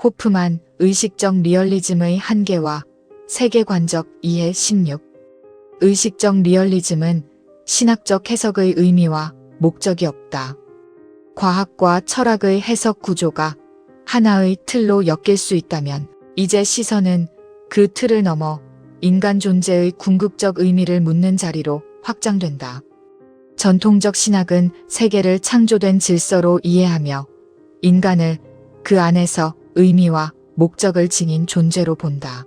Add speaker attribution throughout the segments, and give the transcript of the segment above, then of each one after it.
Speaker 1: 호프만 의식적 리얼리즘의 한계와 세계관적 이해 16. 의식적 리얼리즘은 신학적 해석의 의미와 목적이 없다. 과학과 철학의 해석 구조가 하나의 틀로 엮일 수 있다면 이제 시선은 그 틀을 넘어 인간 존재의 궁극적 의미를 묻는 자리로 확장된다. 전통적 신학은 세계를 창조된 질서로 이해하며 인간을 그 안에서 의미와 목적을 지닌 존재로 본다.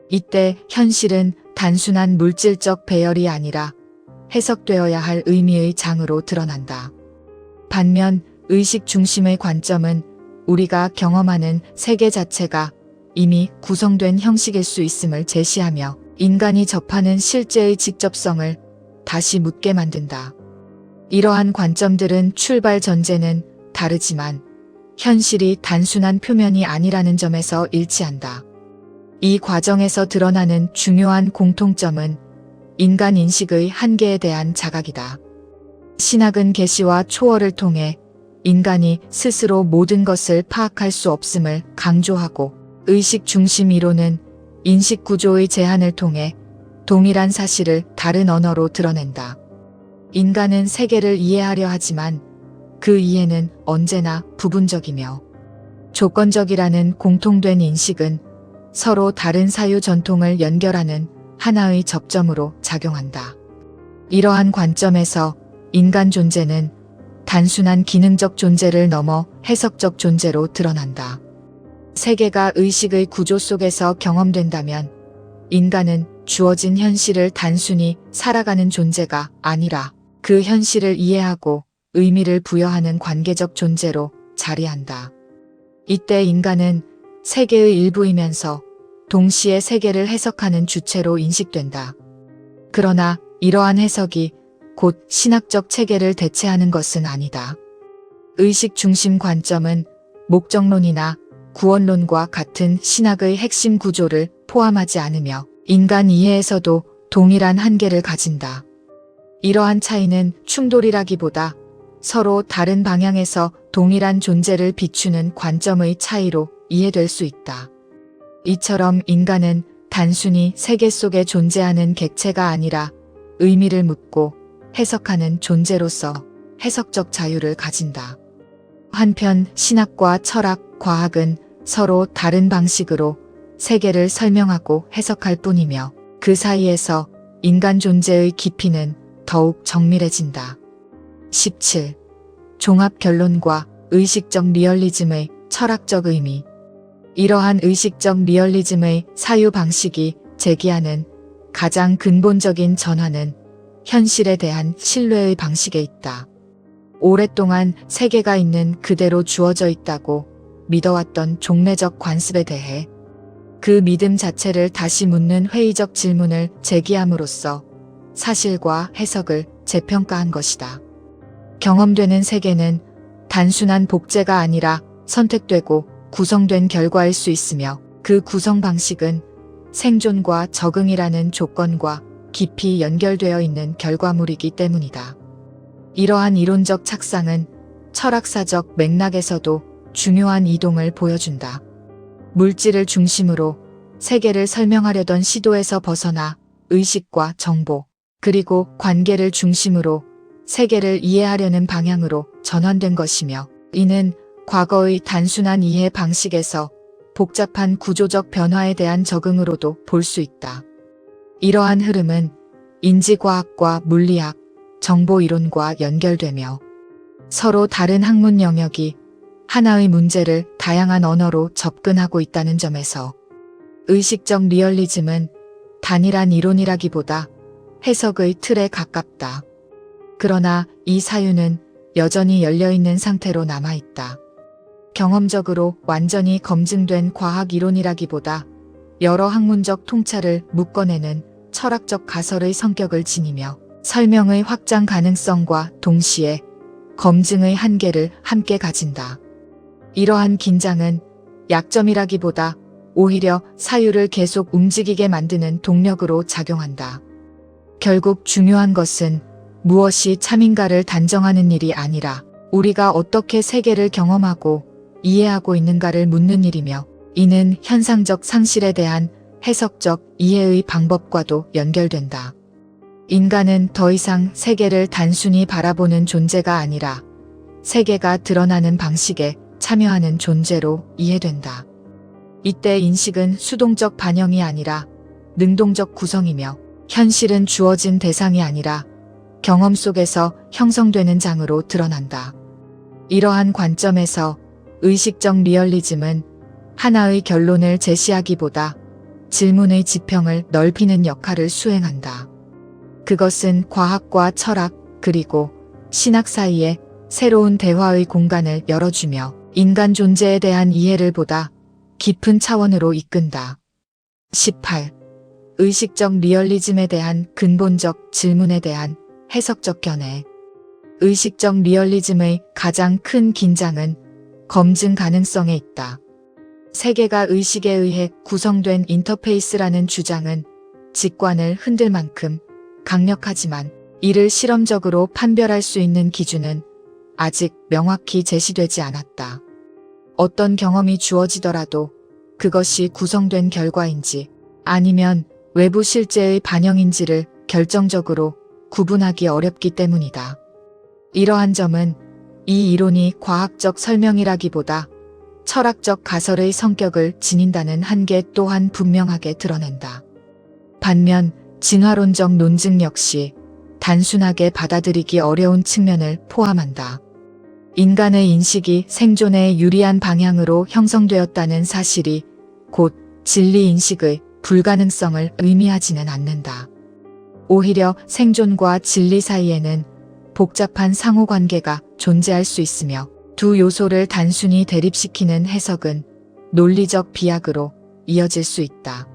Speaker 1: 이때 현실은 단순한 물질적 배열이 아니라 해석되어야 할 의미의 장으로 드러난다. 반면 의식 중심의 관점은 우리가 경험하는 세계 자체가 이미 구성된 형식일 수 있음을 제시하며 인간이 접하는 실제의 직접성을 다시 묻게 만든다. 이러한 관점들은 출발 전제는 다르지만 현실이 단순한 표면이 아니라는 점에서 일치한다. 이 과정에서 드러나는 중요한 공통점은 인간 인식의 한계에 대한 자각이다. 신학은 계시와 초월을 통해 인간이 스스로 모든 것을 파악할 수 없음을 강조하고 의식 중심 이론은 인식 구조의 제한을 통해 동일한 사실을 다른 언어로 드러낸다. 인간은 세계를 이해하려 하지만 그 이해는 언제나 부분적이며 조건적이라는 공통된 인식은 서로 다른 사유 전통을 연결하는 하나의 접점으로 작용한다. 이러한 관점에서 인간 존재는 단순한 기능적 존재를 넘어 해석적 존재로 드러난다. 세계가 의식의 구조 속에서 경험된다면 인간은 주어진 현실을 단순히 살아가는 존재가 아니라 그 현실을 이해하고 의미를 부여하는 관계적 존재로 자리한다. 이때 인간은 세계의 일부이면서 동시에 세계를 해석하는 주체로 인식된다. 그러나 이러한 해석이 곧 신학적 체계를 대체하는 것은 아니다. 의식 중심 관점은 목적론이나 구원론과 같은 신학의 핵심 구조를 포함하지 않으며 인간 이해에서도 동일한 한계를 가진다. 이러한 차이는 충돌이라기보다 서로 다른 방향에서 동일한 존재를 비추는 관점의 차이로 이해될 수 있다. 이처럼 인간은 단순히 세계 속에 존재하는 객체가 아니라 의미를 묻고 해석하는 존재로서 해석적 자유를 가진다. 한편 신학과 철학, 과학은 서로 다른 방식으로 세계를 설명하고 해석할 뿐이며 그 사이에서 인간 존재의 깊이는 더욱 정밀해진다. 17. 종합 결론과 의식적 리얼리즘의 철학적 의미. 이러한 의식적 리얼리즘의 사유 방식이 제기하는 가장 근본적인 전환은 현실에 대한 신뢰의 방식에 있다. 오랫동안 세계가 있는 그대로 주어져 있다고 믿어왔던 종례적 관습에 대해 그 믿음 자체를 다시 묻는 회의적 질문을 제기함으로써 사실과 해석을 재평가한 것이다. 경험되는 세계는 단순한 복제가 아니라 선택되고 구성된 결과일 수 있으며 그 구성 방식은 생존과 적응이라는 조건과 깊이 연결되어 있는 결과물이기 때문이다. 이러한 이론적 착상은 철학사적 맥락에서도 중요한 이동을 보여준다. 물질을 중심으로 세계를 설명하려던 시도에서 벗어나 의식과 정보, 그리고 관계를 중심으로 세계를 이해하려는 방향으로 전환된 것이며 이는 과거의 단순한 이해 방식에서 복잡한 구조적 변화에 대한 적응으로도 볼 수 있다. 이러한 흐름은 인지과학과 물리학, 정보이론과 연결되며 서로 다른 학문 영역이 하나의 문제를 다양한 언어로 접근하고 있다는 점에서 의식적 리얼리즘은 단일한 이론이라기보다 해석의 틀에 가깝다. 그러나 이 사유는 여전히 열려있는 상태로 남아있다. 경험적으로 완전히 검증된 과학 이론이라기보다 여러 학문적 통찰을 묶어내는 철학적 가설의 성격을 지니며 설명의 확장 가능성과 동시에 검증의 한계를 함께 가진다. 이러한 긴장은 약점이라기보다 오히려 사유를 계속 움직이게 만드는 동력으로 작용한다. 결국 중요한 것은 무엇이 참인가를 단정하는 일이 아니라 우리가 어떻게 세계를 경험하고 이해하고 있는가를 묻는 일이며 이는 현상적 상실에 대한 해석적 이해의 방법과도 연결된다. 인간은 더 이상 세계를 단순히 바라보는 존재가 아니라 세계가 드러나는 방식에 참여하는 존재로 이해된다. 이때 인식은 수동적 반영이 아니라 능동적 구성이며 현실은 주어진 대상이 아니라 경험 속에서 형성되는 장으로 드러난다. 이러한 관점에서 의식적 리얼리즘은 하나의 결론을 제시하기보다 질문의 지평을 넓히는 역할을 수행한다. 그것은 과학과 철학 그리고 신학 사이에 새로운 대화의 공간을 열어주며 인간 존재에 대한 이해를 보다 깊은 차원으로 이끈다. 18. 의식적 리얼리즘에 대한 근본적 질문에 대한 해석적 견해. 의식적 리얼리즘의 가장 큰 긴장은 검증 가능성에 있다. 세계가 의식에 의해 구성된 인터페이스라는 주장은 직관을 흔들 만큼 강력하지만 이를 실험적으로 판별할 수 있는 기준은 아직 명확히 제시되지 않았다. 어떤 경험이 주어지더라도 그것이 구성된 결과인지 아니면 외부 실제의 반영인지를 결정적으로 구분하기 어렵기 때문이다. 이러한 점은 이 이론이 과학적 설명이라기보다 철학적 가설의 성격을 지닌다는 한계 또한 분명하게 드러낸다. 반면 진화론적 논증 역시 단순하게 받아들이기 어려운 측면을 포함한다. 인간의 인식이 생존에 유리한 방향으로 형성되었다는 사실이 곧 진리 인식의 불가능성을 의미하지는 않는다. 오히려 생존과 진리 사이에는 복잡한 상호관계가 존재할 수 있으며 두 요소를 단순히 대립시키는 해석은 논리적 비약으로 이어질 수 있다.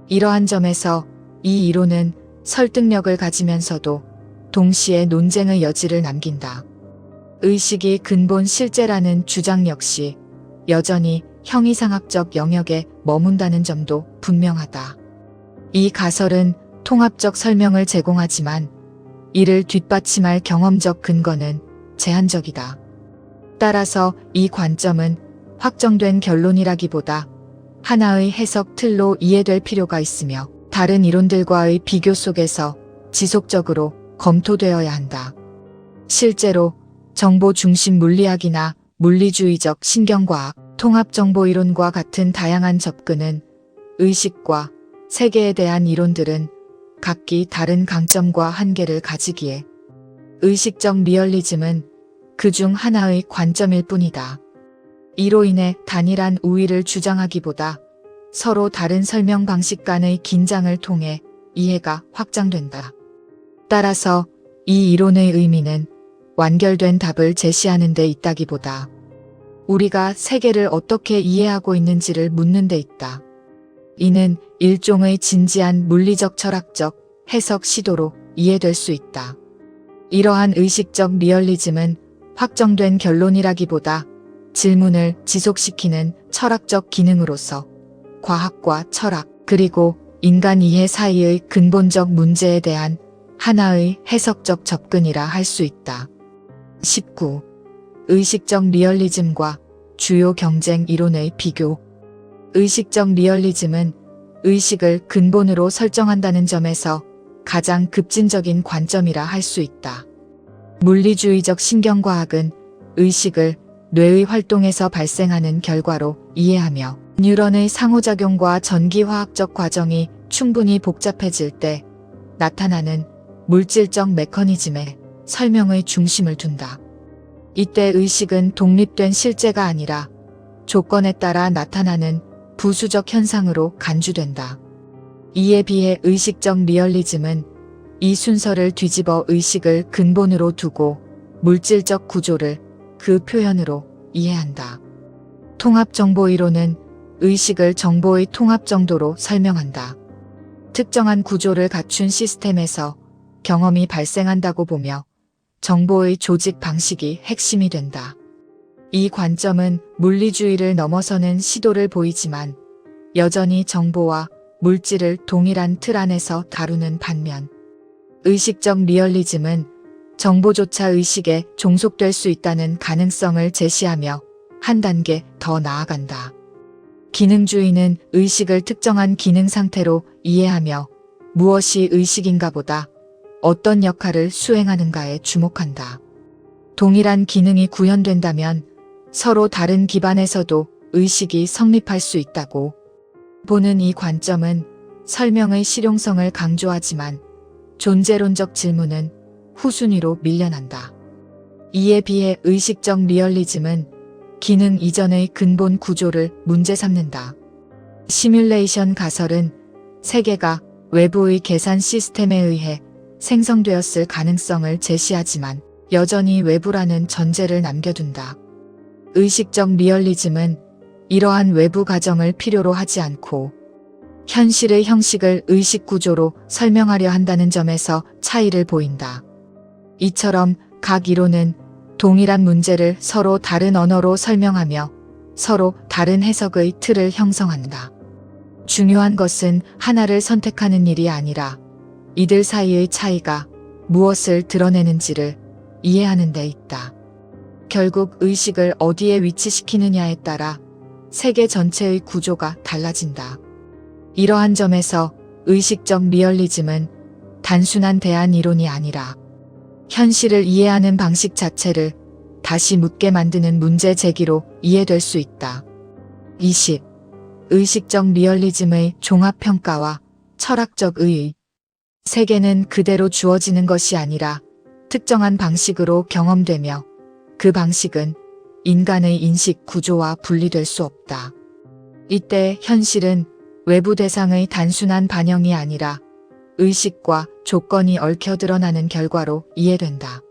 Speaker 1: 이러한 점에서 이 이론은 설득력을 가지면서도 동시에 논쟁의 여지를 남긴다. 의식이 근본 실제라는 주장 역시 여전히 형이상학적 영역에 머문다는 점도 분명하다. 이 가설은 통합적 설명을 제공하지만 이를 뒷받침할 경험적 근거는 제한적이다. 따라서 이 관점은 확정된 결론이라기보다 하나의 해석 틀로 이해될 필요가 있으며 다른 이론들과의 비교 속에서 지속적으로 검토되어야 한다. 실제로 정보 중심 물리학이나 물리주의적 신경과학, 통합정보이론과 같은 다양한 접근은 의식과 세계에 대한 이론들은 각기 다른 강점과 한계를 가지기에 의식적 리얼리즘은 그중 하나의 관점일 뿐이다. 이로 인해 단일한 우위를 주장하기보다 서로 다른 설명 방식 간의 긴장을 통해 이해가 확장된다. 따라서 이 이론의 의미는 완결된 답을 제시하는 데 있다기보다 우리가 세계를 어떻게 이해하고 있는지를 묻는 데 있다. 이는 일종의 진지한 물리적 철학적 해석 시도로 이해될 수 있다. 이러한 의식적 리얼리즘은 확정된 결론이라기보다 질문을 지속시키는 철학적 기능으로서 과학과 철학 그리고 인간 이해 사이의 근본적 문제에 대한 하나의 해석적 접근이라 할 수 있다. 19. 의식적 리얼리즘과 주요 경쟁 이론의 비교. 의식적 리얼리즘은 의식을 근본으로 설정한다는 점에서 가장 급진적인 관점이라 할 수 있다. 물리주의적 신경과학은 의식을 뇌의 활동에서 발생하는 결과로 이해하며 뉴런의 상호작용과 전기화학적 과정이 충분히 복잡해질 때 나타나는 물질적 메커니즘에 설명의 중심을 둔다. 이때 의식은 독립된 실제가 아니라 조건에 따라 나타나는 부수적 현상으로 간주된다. 이에 비해 의식적 리얼리즘은 이 순서를 뒤집어 의식을 근본으로 두고 물질적 구조를 그 표현으로 이해한다. 통합정보이론은 의식을 정보의 통합 정도로 설명한다. 특정한 구조를 갖춘 시스템에서 경험이 발생한다고 보며 정보의 조직 방식이 핵심이 된다. 이 관점은 물리주의를 넘어서는 시도를 보이지만 여전히 정보와 물질을 동일한 틀 안에서 다루는 반면 의식적 리얼리즘은 정보조차 의식에 종속될 수 있다는 가능성을 제시하며 한 단계 더 나아간다. 기능주의는 의식을 특정한 기능 상태로 이해하며 무엇이 의식인가 보다 어떤 역할을 수행하는가에 주목한다. 동일한 기능이 구현된다면 서로 다른 기반에서도 의식이 성립할 수 있다고 보는 이 관점은 설명의 실용성을 강조하지만 존재론적 질문은 후순위로 밀려난다. 이에 비해 의식적 리얼리즘은 기능 이전의 근본 구조를 문제 삼는다. 시뮬레이션 가설은 세계가 외부의 계산 시스템에 의해 생성되었을 가능성을 제시하지만 여전히 외부라는 전제를 남겨둔다. 의식적 리얼리즘은 이러한 외부 가정을 필요로 하지 않고 현실의 형식을 의식 구조로 설명하려 한다는 점에서 차이를 보인다. 이처럼 각 이론은 동일한 문제를 서로 다른 언어로 설명하며 서로 다른 해석의 틀을 형성한다. 중요한 것은 하나를 선택하는 일이 아니라 이들 사이의 차이가 무엇을 드러내는지를 이해하는 데 있다. 결국 의식을 어디에 위치시키느냐에 따라 세계 전체의 구조가 달라진다. 이러한 점에서 의식적 리얼리즘은 단순한 대안 이론이 아니라 현실을 이해하는 방식 자체를 다시 묻게 만드는 문제 제기로 이해될 수 있다. 20. 의식적 리얼리즘의 종합평가와 철학적 의의. 세계는 그대로 주어지는 것이 아니라 특정한 방식으로 경험되며 그 방식은 인간의 인식 구조와 분리될 수 없다. 이때 현실은 외부 대상의 단순한 반영이 아니라 의식과 조건이 얽혀 드러나는 결과로 이해된다.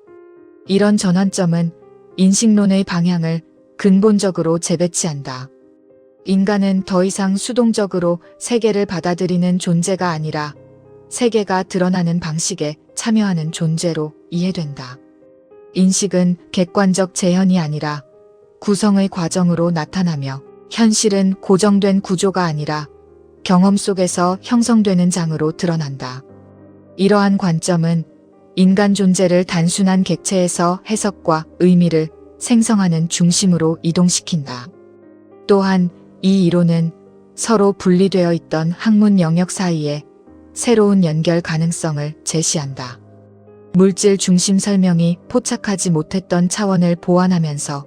Speaker 1: 이런 전환점은 인식론의 방향을 근본적으로 재배치한다. 인간은 더 이상 수동적으로 세계를 받아들이는 존재가 아니라 세계가 드러나는 방식에 참여하는 존재로 이해된다. 인식은 객관적 재현이 아니라 구성의 과정으로 나타나며 현실은 고정된 구조가 아니라 경험 속에서 형성되는 장으로 드러난다. 이러한 관점은 인간 존재를 단순한 객체에서 해석과 의미를 생성하는 중심으로 이동시킨다. 또한 이 이론은 서로 분리되어 있던 학문 영역 사이에 새로운 연결 가능성을 제시한다. 물질 중심 설명이 포착하지 못했던 차원을 보완하면서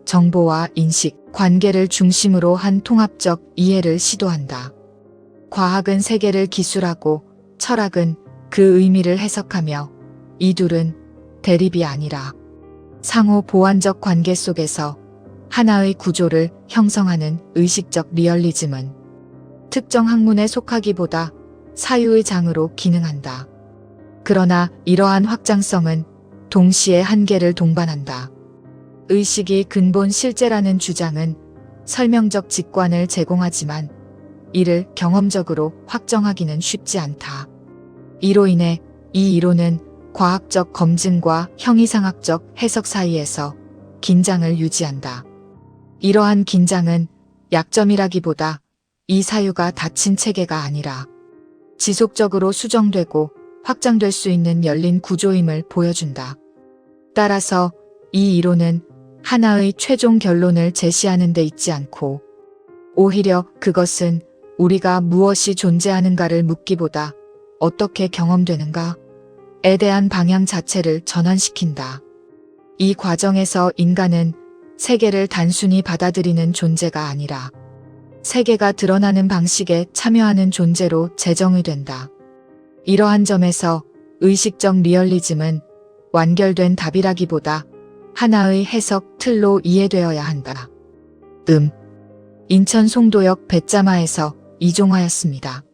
Speaker 1: 정보와 인식, 관계를 중심으로 한 통합적 이해를 시도한다. 과학은 세계를 기술하고 철학은 그 의미를 해석하며 이 둘은 대립이 아니라 상호 보완적 관계 속에서 하나의 구조를 형성하는 의식적 리얼리즘은 특정 학문에 속하기보다 사유의 장으로 기능한다. 그러나 이러한 확장성은 동시에 한계를 동반한다. 의식이 근본 실제라는 주장은 설명적 직관을 제공하지만 이를 경험적으로 확정하기는 쉽지 않다. 이로 인해 이 이론은 과학적 검증과 형이상학적 해석 사이에서 긴장을 유지한다. 이러한 긴장은 약점이라기보다 이 사유가 닫힌 체계가 아니라 지속적으로 수정되고 확장될 수 있는 열린 구조임을 보여준다. 따라서 이 이론은 하나의 최종 결론을 제시하는 데 있지 않고 오히려 그것은 우리가 무엇이 존재하는가를 묻기보다 어떻게 경험되는가에 대한 방향 자체를 전환시킨다. 이 과정에서 인간은 세계를 단순히 받아들이는 존재가 아니라 세계가 드러나는 방식에 참여하는 존재로 재정의 된다. 이러한 점에서 의식적 리얼리즘은 완결된 답이라기보다 하나의 해석 틀로 이해되어야 한다. 인천 송도역 뱃자마에서 이종화였습니다.